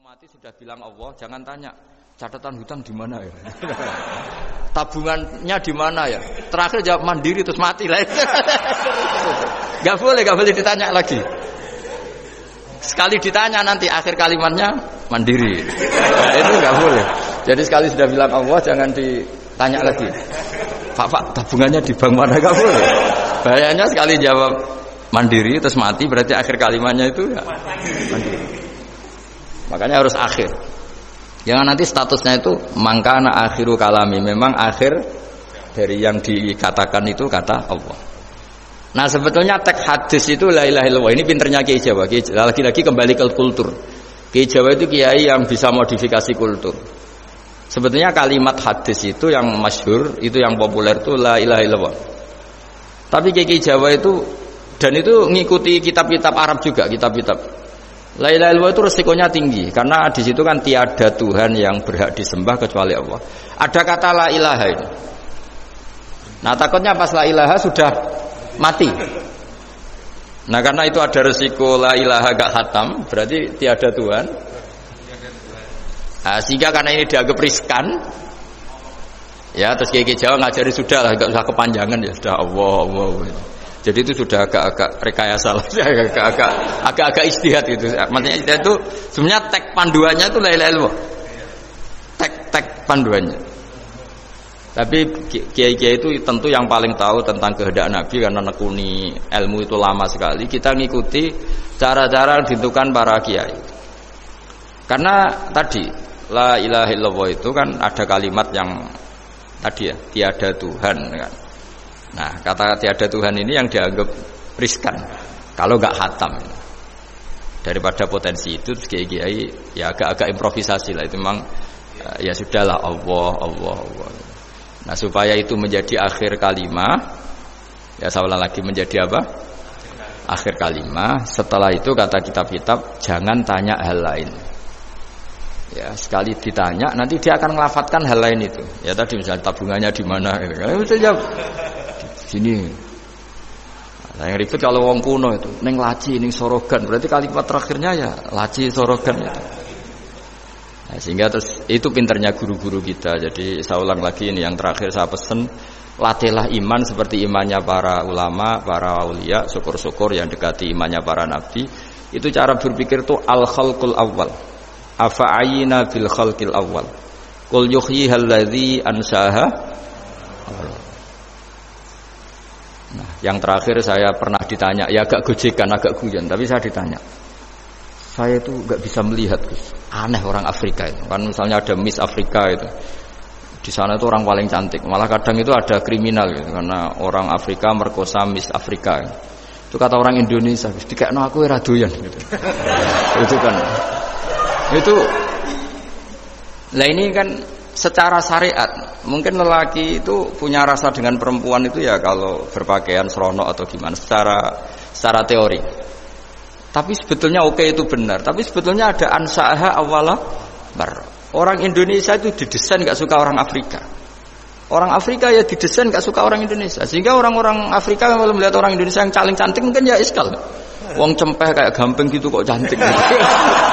mati sudah bilang Allah, jangan tanya catatan hutang di mana ya, tabungannya di mana ya. Terakhir jawab mandiri terus mati lah. Gak boleh ditanya lagi. Sekali ditanya nanti akhir kalimatnya mandiri. Itu gak boleh. Jadi sekali sudah bilang Allah jangan ditanya lagi. Pak tabungannya di bank mana, gak boleh. Bahayanya sekali jawab mandiri terus mati berarti akhir kalimatnya itu ya mandiri. Makanya harus akhir. Jangan nanti statusnya itu mangkana akhiru kalami, memang akhir dari yang dikatakan itu kata Allah. Nah sebetulnya teks hadis itu la ilaha illallah. Ini pinternya Kiai Jawa. Lagi-lagi kembali ke kultur. Kiai Jawa itu kiai yang bisa modifikasi kultur. Sebetulnya kalimat hadis itu yang masyhur, itu yang populer itu la ilaha illallah. Tapi Kiai Jawa itu dan itu ngikuti kitab-kitab Arab juga, kitab-kitab. La ilaha illallah itu resikonya tinggi karena di situ kan tiada Tuhan yang berhak disembah kecuali Allah. Ada kata la ilaha ini. Nah takutnya pas la ilaha sudah mati. Nah karena itu ada resiko la ilaha gak khatam, berarti tiada Tuhan. Nah, sehingga karena ini dianggap riskan, ya terus Kiai Jawa ngajari sudah lah, gak usah kepanjangan ya sudah Allah. Jadi itu sudah agak-agak rekayasa lah, agak-agak istihad itu. Maksudnya istihad itu sebenarnya teks panduannya itu la ilaha illallah. Teks panduannya. Tapi kiai-kiai itu tentu yang paling tahu tentang kehendak Nabi karena nekuni ilmu itu lama sekali. Kita ngikuti cara-cara ditentukan para kiai. Karena tadi la ilaha illallah itu kan ada kalimat yang tadi ya, tiada Tuhan kan. Nah, kata tiada Tuhan ini yang dianggap riskan kalau enggak khatam. Daripada potensi itu kiai-kiai ya agak-agak improvisasi lah. Itu memang ya sudahlah Allah. Nah, supaya itu menjadi akhir kalimah, ya saya ulang lagi menjadi apa? Akhir kalimah. Setelah itu kata kitab-kitab jangan tanya hal lain. Ya, sekali ditanya nanti dia akan ngelafatkan hal lain itu. Ya tadi misalnya tabungannya di mana gitu. Bisa jawab sini. Nah, yang ribet kalau wong kuno itu ning laci, ning sorogan. Berarti kalimat terakhirnya ya laci sorogan itu. Nah, sehingga terus itu pinternya guru-guru kita. Jadi saya ulang lagi ini yang terakhir saya pesen, latihlah iman seperti imannya para ulama, para aulia, syukur-syukur yang dekati imannya para nabi. Itu cara berpikir tuh al-khalqul awal. Afa'ayina bil khalqil awal. Qul yuhyihal ladzi ansaha. Nah, yang terakhir saya pernah ditanya, ya agak gojekan, agak guyon, tapi saya ditanya. Saya itu enggak bisa melihat, Gus. Aneh orang Afrika itu. Kan misalnya ada Miss Afrika itu. Di sana itu orang paling cantik. Malah kadang itu ada kriminal gitu karena orang Afrika merkosa Miss Afrika. Itu kata orang Indonesia, Gus, dikekno aku ora doyan gitu. Itu kan. Itu lah ini kan secara syariat mungkin lelaki itu punya rasa dengan perempuan itu ya kalau berpakaian serono atau gimana secara teori. Tapi sebetulnya oke itu benar. Tapi sebetulnya ada ansaaha awala bar. Orang Indonesia itu didesain gak suka orang Afrika. Orang Afrika ya didesain gak suka orang Indonesia. Sehingga orang-orang Afrika kalau melihat orang Indonesia yang paling cantik mungkin ya iskal. Wong cempeh kayak gampang gitu kok cantik.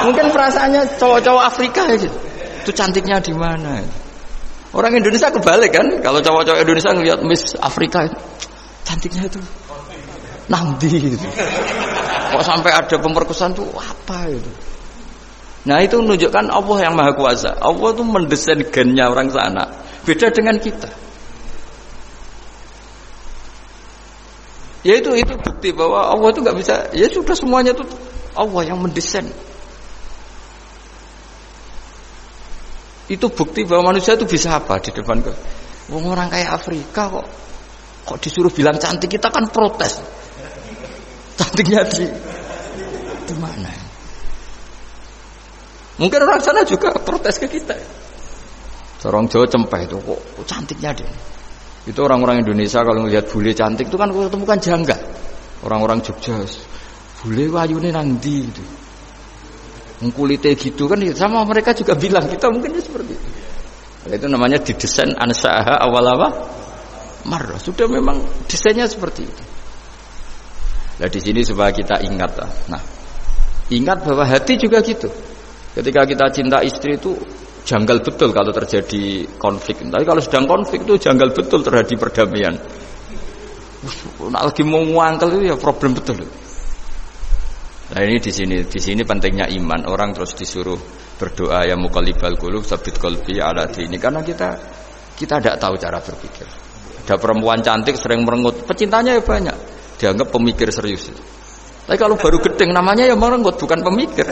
Mungkin perasaannya cowok-cowok Afrika gitu. Itu cantiknya di mana? Orang Indonesia kebalik kan? Kalau cowok-cowok Indonesia ngelihat Miss Afrika itu cantiknya itu nangdi gitu. Kok sampai ada pemerkosaan tuh apa itu? Nah itu menunjukkan Allah yang Maha Kuasa. Allah tuh mendesain gennya orang sana. Beda dengan kita. Ya itu bukti bahwa Allah itu nggak bisa. Ya sudah semuanya itu Allah yang mendesain. Itu bukti bahwa manusia itu bisa apa di depan ke. Orang kayak Afrika kok disuruh bilang cantik, kita kan protes. Cantiknya di mana? Mungkin orang sana juga protes ke kita. Orang Jawa cempeh itu kok cantiknya dia. Itu orang-orang Indonesia kalau melihat bule cantik itu kan ketemukan janggal. Orang-orang Jogja, bule wayune nang ndi gitu. Kulitnya gitu kan sama mereka juga bilang kita mungkin seperti itu. Itu namanya didesain ansaaha awal apa? Marrah. Sudah memang desainnya seperti itu. Nah di sini supaya kita ingat. Nah, ingat bahwa hati juga gitu. Ketika kita cinta istri itu janggal betul kalau terjadi konflik. Tapi kalau sedang konflik itu janggal betul terjadi perdamaian. Nak lagi mau ngangkel itu ya problem betul. Nah ini di sini pentingnya iman. Orang terus disuruh berdoa ya muqallibal qulub tsabit qalbi ala dini, karena kita tidak tahu cara berpikir. Ada perempuan cantik sering merengut, pecintanya ya banyak, dianggap pemikir serius. Tapi kalau baru gedeng namanya ya merengut, bukan pemikir.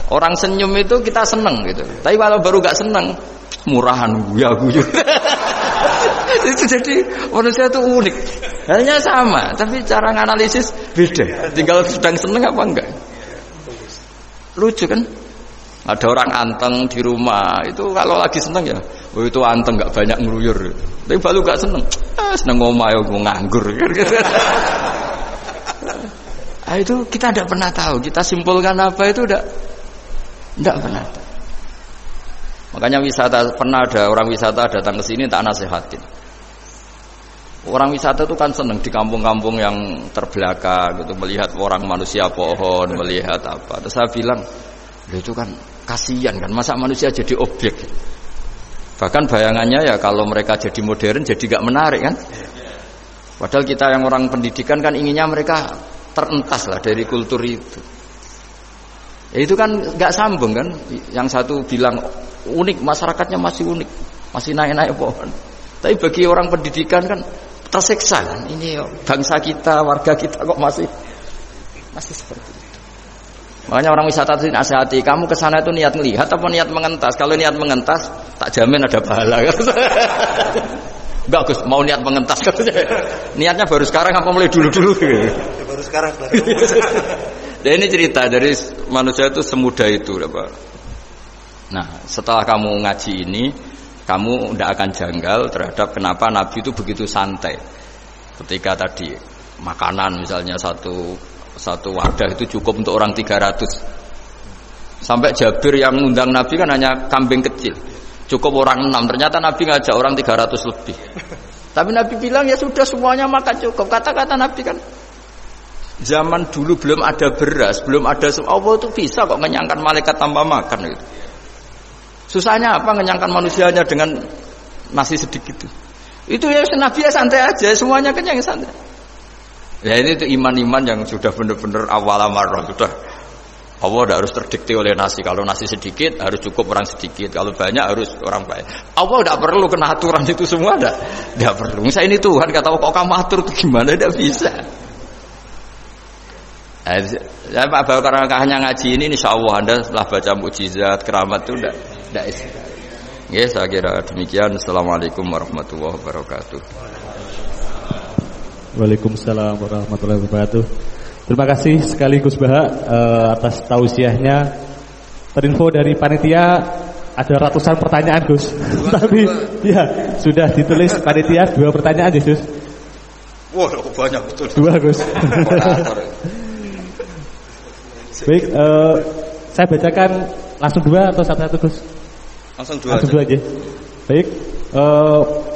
Orang senyum itu kita seneng gitu. Tapi kalau baru gak seneng, murahan guyu. Itu jadi manusia itu unik. Hanya sama, tapi cara nganalisis beda. Tinggal sedang seneng apa enggak. Lucu kan? Ada orang anteng di rumah, itu kalau lagi seneng ya, oh itu anteng gak banyak ngeluyur. Tapi baru gak seneng, seneng ngomah ya gue nganggur. Nah, itu kita tidak pernah tahu. Kita simpulkan apa itu tidak pernah tahu. Makanya pernah ada orang wisata datang ke sini tak nasihatin. Orang wisata itu kan seneng di kampung-kampung yang terbelakang gitu, melihat orang manusia pohon, melihat apa. Terus saya bilang, itu kan kasihan kan, masa manusia jadi objek. Bahkan bayangannya ya kalau mereka jadi modern jadi gak menarik kan. Padahal kita yang orang pendidikan kan inginnya mereka terentas lah dari kultur itu. Ya itu kan gak sambung kan. Yang satu bilang unik, masyarakatnya masih unik, masih naik-naik pohon. Tapi bagi orang pendidikan kan tersiksa kan. Ini bangsa kita, warga kita kok masih seperti itu. Makanya orang wisata itu nasihati, kamu kesana itu niat melihat apa niat mengentas? Kalau niat mengentas, tak jamin ada pahala. Enggak Gus, mau niat mengentas. Niatnya baru sekarang apa mulai dulu-dulu? Baru sekarang. Dan ini cerita dari manusia itu semudah itu. Nah, setelah kamu ngaji ini, kamu tidak akan janggal terhadap kenapa Nabi itu begitu santai. Ketika tadi makanan misalnya satu wadah itu cukup untuk orang 300. Sampai Jabir yang ngundang Nabi kan hanya kambing kecil, cukup orang 6. Ternyata Nabi ngajak orang 300 lebih. Tapi Nabi bilang ya sudah semuanya makan cukup. Kata-kata Nabi kan, zaman dulu belum ada beras, belum ada Allah itu bisa kok ngenyangkan malaikat tanpa makan gitu. Susahnya apa ngenyangkan manusianya dengan nasi sedikit itu ya Nabi ya santai aja, semuanya kenyang santai. Ya ini itu iman-iman yang sudah benar-benar awal amarah, sudah Allah tidak harus terdikte oleh nasi. Kalau nasi sedikit harus cukup orang sedikit, kalau banyak harus orang banyak. Allah tidak perlu kena aturan itu semua, tidak perlu. Misalnya ini Tuhan kata kok kamu atur itu gimana, tidak bisa. Saya Pak Bawa karena hanya ngaji ini, insya Allah Anda setelah baca mukjizat keramat itu tidak istilah. Ya, saya kira demikian. Assalamualaikum warahmatullahi wabarakatuh. Waalaikumsalam warahmatullahi wabarakatuh. Terima kasih sekali Gus Baha atas tausiahnya. Terinfo dari panitia ada ratusan pertanyaan Gus. Tapi ya sudah ditulis panitia 2 pertanyaan Gus. Wah, banyak betul. 2 Gus. Baik, saya bacakan langsung 2 atau satu-satu Gus? Langsung 2 aja. Baik,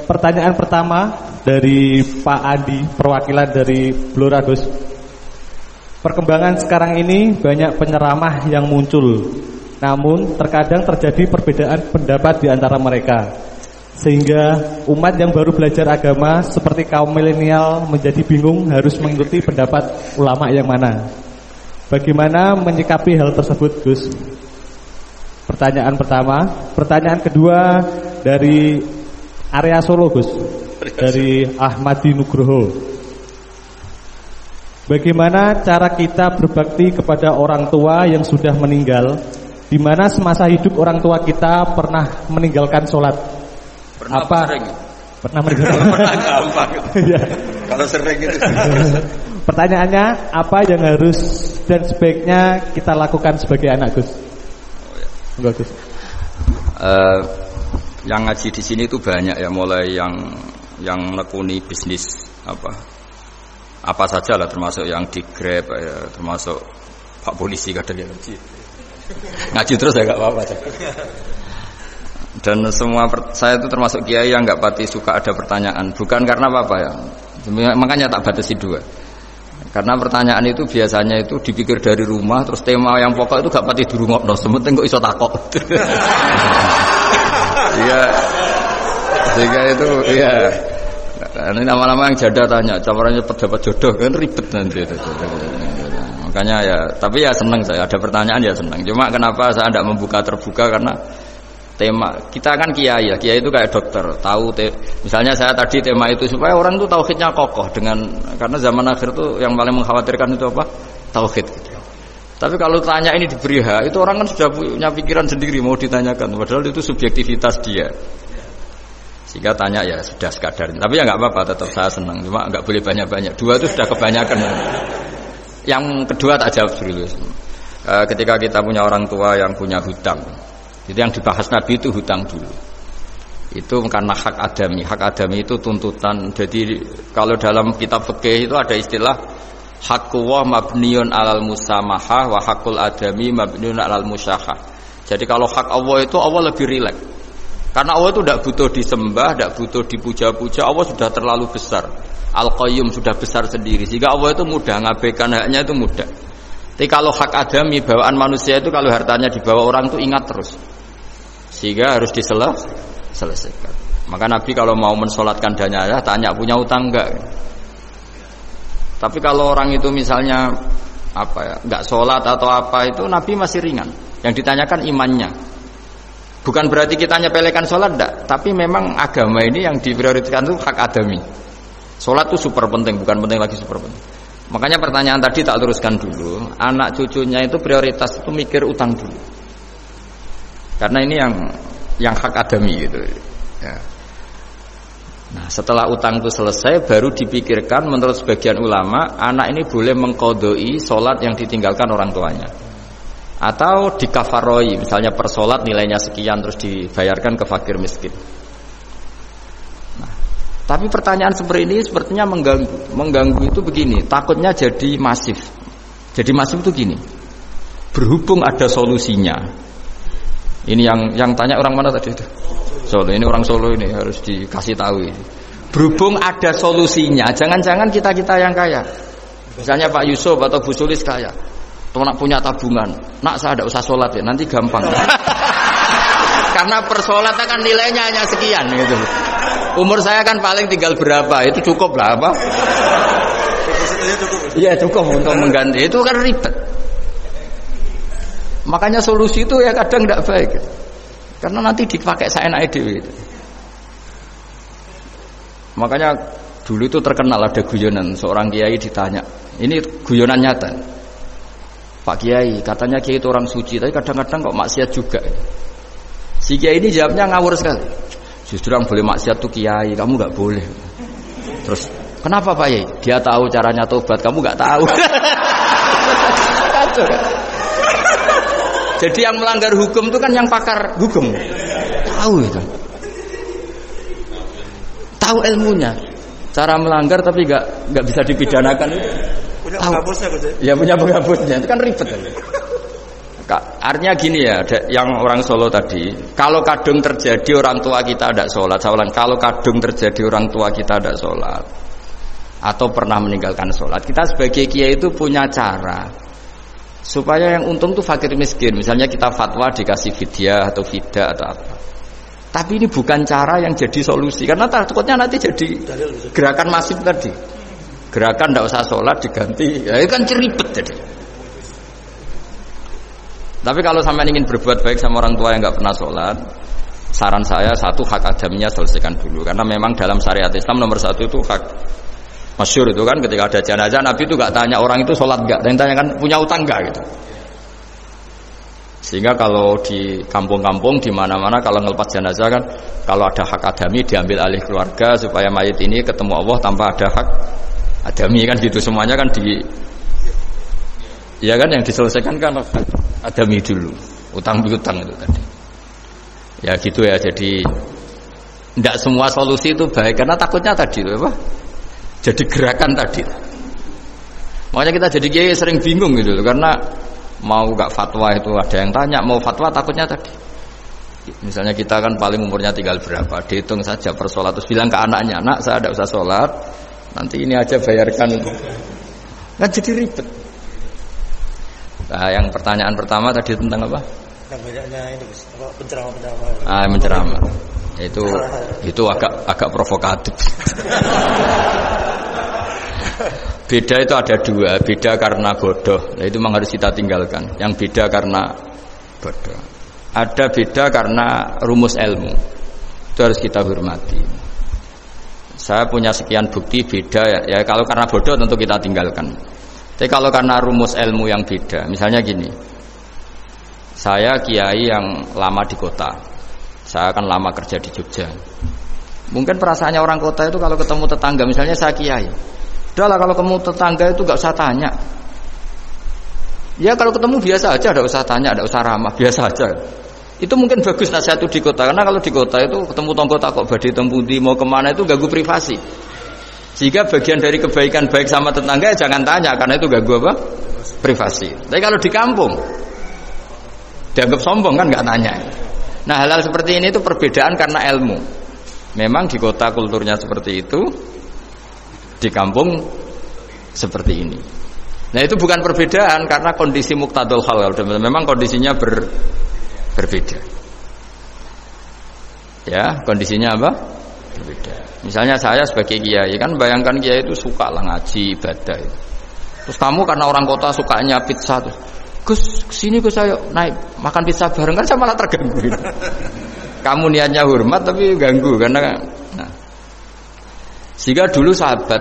pertanyaan pertama dari Pak Adi, perwakilan dari Blora Gus. Perkembangan sekarang ini banyak penyeramah yang muncul, namun terkadang terjadi perbedaan pendapat di antara mereka, sehingga umat yang baru belajar agama seperti kaum milenial menjadi bingung harus mengikuti pendapat ulama yang mana. Bagaimana menyikapi hal tersebut Gus? Pertanyaan pertama. Pertanyaan kedua dari area Solo Gus, dari Ahmadi Nugroho. Bagaimana cara kita berbakti kepada orang tua yang sudah meninggal, di mana semasa hidup orang tua kita pernah meninggalkan sholat? Pernah apa? Sering? Pernah meninggalkan. Pernah gampang. Ya. Kalau sering itu. Pertanyaannya, apa yang harus dan sebaiknya kita lakukan sebagai anak Gus? Enggak Gus. Yang ngaji di sini itu banyak ya, mulai yang nekuni bisnis apa saja lah, termasuk yang di Grab ya, termasuk Pak Polisi kadang yang ngaji terus ya nggak apa-apa. Dan semua saya itu termasuk kiai yang nggak pati suka ada pertanyaan, bukan karena apa ya, makanya tak batasi 2. Karena pertanyaan itu biasanya itu dipikir dari rumah, terus tema yang pokok itu gak pati dirungokno, sementing kok iso takok. Iya. Sehingga itu ya. Ini nama-nama yang jada tanya, caranya dapat jodoh kan ribet nanti. Makanya ya, tapi ya senang saya ada pertanyaan ya senang. Cuma kenapa saya tidak membuka terbuka karena tema kita kan kiai ya, kiai itu kayak dokter, tahu misalnya saya tadi tema itu supaya orang itu tauhidnya kokoh karena zaman akhir itu yang paling mengkhawatirkan itu apa? Tauhid. Tapi kalau tanya ini diberi hak, itu orang kan sudah punya pikiran sendiri mau ditanyakan, padahal itu subjektivitas dia. Sehingga tanya ya sudah sekadar. Tapi ya nggak apa-apa, tetap saya senang. Cuma nggak boleh banyak-banyak. 2 itu sudah kebanyakan. Yang kedua tak jawab dulu. Ketika kita punya orang tua yang punya hutang, itu yang dibahas Nabi itu hutang dulu. Itu karena hak adami. Hak adami itu tuntutan. Jadi kalau dalam kitab fikih itu ada istilah haqqullah mabniun alal musamahah wa haqqul adami mabniun alal musyahah. Jadi kalau hak Allah itu Allah lebih rileks. Karena Allah itu tidak butuh disembah, tidak butuh dipuja-puja. Allah sudah terlalu besar. Al-Qayyum sudah besar sendiri. Sehingga Allah itu mudah, ngabaikan haknya itu mudah. Tapi kalau hak adami, bawaan manusia itu kalau hartanya dibawa orang itu ingat terus. Sehingga harus diselesaikan. Maka Nabi kalau mau mensolatkan jenazah tanya punya utang enggak. Tapi kalau orang itu misalnya enggak sholat atau apa itu Nabi masih ringan. Yang ditanyakan imannya. Bukan berarti kita nyepelekan sholat enggak, tapi memang agama ini yang diprioritaskan itu hak adami. Sholat itu super penting, bukan penting lagi super penting. Makanya pertanyaan tadi tak luruskan dulu. Anak cucunya itu prioritas itu mikir utang dulu. Karena ini yang hak adami gitu. Ya. Nah setelah utang itu selesai, baru dipikirkan menurut sebagian ulama, anak ini boleh mengqodoi sholat yang ditinggalkan orang tuanya. Atau dikafaroi, misalnya per sholat nilainya sekian terus dibayarkan ke fakir miskin. Nah, tapi pertanyaan seperti ini sepertinya mengganggu. Mengganggu itu begini, takutnya jadi masif. Jadi masif itu gini. Berhubung ada solusinya. Ini yang tanya orang mana tadi itu? Solo. Ini orang Solo ini harus dikasih tahu ini. Berhubung ada solusinya, jangan-jangan kita yang kaya. Misalnya Pak Yusuf atau Bu Sulis kaya. Tuh nak punya tabungan, nak saya tidak usah sholat ya, nanti gampang. Karena per sholat kan nilainya hanya sekian gitu. Umur saya kan paling tinggal berapa, itu cukup lah apa? Iya cukup untuk mengganti, itu kan ribet. Makanya solusi itu ya kadang tidak baik, karena nanti dipakai seenaknya dewe. Makanya dulu itu terkenal ada guyonan seorang kiai ditanya, ini guyonan nyata. Pak Kiai, katanya Kiai itu orang suci, tapi kadang-kadang kok maksiat juga. Si Kiai ini jawabnya ngawur sekali. Justru yang boleh maksiat tuh Kiai, kamu nggak boleh. Terus, kenapa Pak Kiai? Dia tahu caranya tobat, kamu nggak tahu. Kacau kan? Jadi yang melanggar hukum itu kan yang pakar hukum. Tahu itu. Tahu ilmunya. Cara melanggar tapi nggak bisa dipidanakan itu. Punya penghapusnya Gus ya? Punya penghapusnya, itu kan ribet. Artinya gini ya, yang orang Solo tadi, kalau kadung terjadi orang tua kita tidak sholat, saya ulang, kalau kadung terjadi orang tua kita tidak sholat atau pernah meninggalkan sholat, kita sebagai kiai itu punya cara supaya yang untung itu fakir miskin. Misalnya kita fatwa dikasih fidyah atau fidah atau apa. Tapi ini bukan cara yang jadi solusi, karena takutnya nanti jadi gerakan masif tadi. Gerakan tidak usah sholat diganti, ya itu kan ceribet jadi. Tapi kalau sampai ingin berbuat baik sama orang tua yang nggak pernah sholat, saran saya satu, hak adaminya selesaikan dulu, karena memang dalam syariat Islam nomor 1 itu hak masyhur itu kan, ketika ada jenazah Nabi itu nggak tanya orang itu sholat nggak, dan tanya kan punya utang nggak gitu. Sehingga kalau di kampung-kampung di mana-mana kalau ngelepas jenazah kan, kalau ada hak adami diambil alih keluarga supaya mayit ini ketemu Allah tanpa ada hak adami kan gitu, semuanya kan ya kan yang diselesaikan kan adami dulu, utang piutang itu tadi. Ya gitu ya, jadi tidak semua solusi itu baik karena takutnya tadi apa? Jadi gerakan tadi. Makanya kita jadi kiai sering bingung gitu karena mau gak fatwa itu ada yang tanya, mau fatwa takutnya tadi. Misalnya kita kan paling umurnya tinggal berapa, dihitung saja per sholat, terus bilang ke anaknya, nak saya tidak usah sholat, nanti ini aja bayarkan Kan jadi ribet. Nah, yang pertanyaan pertama tadi tentang apa? Yang banyaknya ini penceramah. Menceramah. Itu agak provokatif. Beda itu ada dua, beda karena bodoh. Nah, itu memang harus kita tinggalkan. Yang beda karena bodoh. Ada beda karena rumus ilmu. Itu harus kita hormati. Saya punya sekian bukti beda ya kalau karena bodoh tentu kita tinggalkan. Tapi kalau karena rumus ilmu yang beda, misalnya gini. Saya kiai yang lama di kota. Saya akan lama kerja di Jogja. Mungkin perasaannya orang kota itu kalau ketemu tetangga, misalnya saya kiai. Udahlah kalau ketemu tetangga itu gak usah tanya. Ya kalau ketemu biasa aja, gak usah tanya, gak usah ramah, biasa aja. Itu mungkin bagus nasihat itu di kota, karena kalau di kota itu ketemu tonggo takok badhe tempundi mau kemana itu ganggu privasi. Jika bagian dari kebaikan baik sama tetangga ya jangan tanya, karena itu ganggu apa? Privasi. Tapi kalau di kampung dianggap sombong kan nggak tanya. Nah hal-hal seperti ini itu perbedaan karena ilmu. Memang di kota kulturnya seperti itu, di kampung seperti ini. Nah itu bukan perbedaan karena kondisi muqtadul hal. Memang kondisinya berbeda. Ya kondisinya apa? Berbeda. Misalnya saya sebagai kiai kan bayangkan kiai itu suka lah ngaji ibadah. Terus kamu karena orang kota sukanya pizza tuh. Gus, kesini Gus ayo naik makan pizza bareng kan saya malah terganggu. Kamu niatnya hormat tapi ganggu karena nah. Jika dulu sahabat,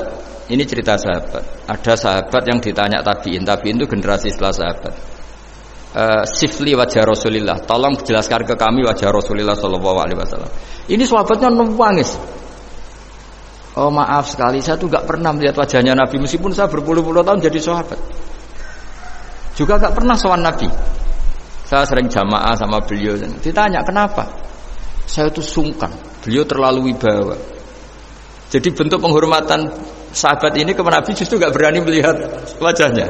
ini cerita sahabat. Ada sahabat yang ditanya tabiin itu generasi setelah sahabat. Sifli wajah Rasulillah, tolong jelaskan ke kami wajah Rasulillah sallallahu alaihi wasallam. Ini sahabatnya nangis. Oh maaf sekali, saya tuh gak pernah melihat wajahnya Nabi meskipun saya berpuluh-puluh tahun jadi sahabat. Juga gak pernah sowan Nabi. Saya sering jamaah sama beliau. Ditanya kenapa? Saya itu sungkan. Beliau terlalu wibawa. Jadi bentuk penghormatan sahabat ini ke Nabi justru gak berani melihat wajahnya.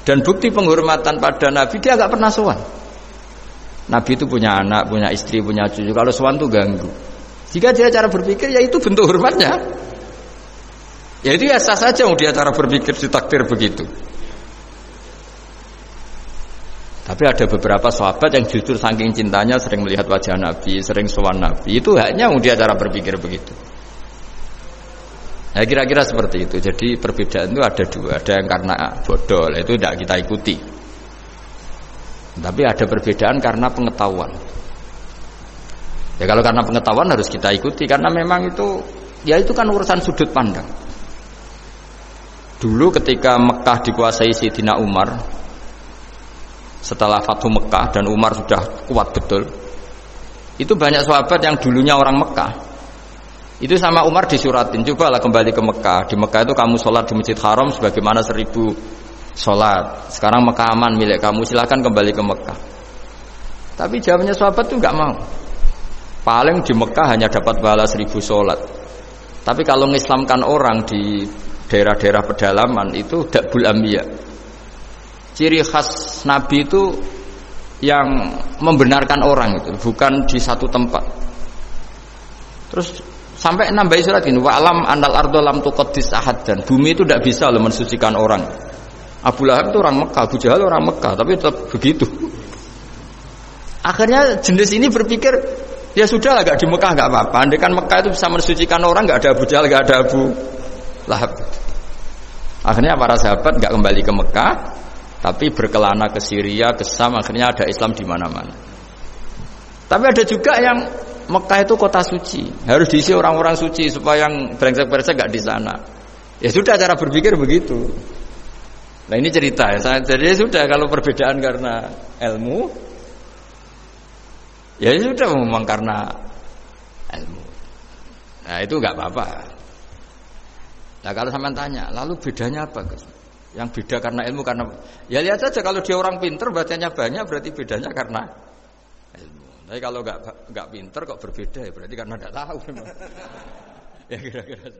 Dan bukti penghormatan pada Nabi dia gak pernah sowan. Nabi itu punya anak, punya istri, punya cucu. Kalau sowan itu ganggu. Jika dia cara berpikir ya itu bentuk hormatnya. Ya itu ya sah saja dia cara berpikir ditakdir begitu. Tapi ada beberapa sahabat yang justru saking cintanya sering melihat wajah Nabi, sering sowan Nabi. Itu haknya dia cara berpikir begitu. Ya kira-kira seperti itu. Jadi perbedaan itu ada dua. Ada yang karena bodoh, itu tidak kita ikuti. Tapi ada perbedaan karena pengetahuan. Ya kalau karena pengetahuan harus kita ikuti karena memang itu ya itu kan urusan sudut pandang. Dulu ketika Mekah dikuasai Sayyidina Umar, setelah Fathu Mekah dan Umar sudah kuat betul, itu banyak sahabat yang dulunya orang Mekah itu sama Umar disuratin, cobalah kembali ke Mekah. Di Mekah itu kamu sholat di Masjid Haram sebagaimana 1000 sholat. Sekarang Mekah aman milik kamu, silahkan kembali ke Mekah. Tapi jawabnya sahabat itu nggak mau. Paling di Mekah hanya dapat pahala 1000 sholat. Tapi kalau mengislamkan orang di daerah-daerah pedalaman itu dakbul ambiya. Ciri khas Nabi itu yang membenarkan orang itu, bukan di satu tempat. Terus sampai nambahi surat ini, wa alam anal ardo lam tuqaddis ahad, dan bumi itu tidak bisa loh mensucikan orang. Abu Lahab itu orang Mekah, Abu Jahal orang Mekah, tapi tetap begitu. Akhirnya jenis ini berpikir, ya sudah lah, gak di Mekah gak apa-apa. Andai kan Mekah itu bisa mensucikan orang, gak ada Abu Jahal, gak ada Abu Lahab. Akhirnya para sahabat gak kembali ke Mekah, tapi berkelana ke Syria, ke Syam. Akhirnya ada Islam di mana-mana. Tapi ada juga yang Mekah itu kota suci, harus diisi orang-orang suci supaya yang brengsek-brengsek gak di sana. Ya sudah, cara berpikir begitu. Nah ini cerita ya. Jadi sudah, kalau perbedaan karena ilmu, ya sudah memang karena ilmu. Nah itu nggak apa-apa. Nah kalau sampean tanya, lalu bedanya apa, Gus? Yang beda karena ilmu karena ya lihat saja, kalau dia orang pinter bacanya banyak berarti bedanya karena ilmu. Tapi kalau nggak pinter kok berbeda ya berarti karena nggak tahu. Ya kira-kira.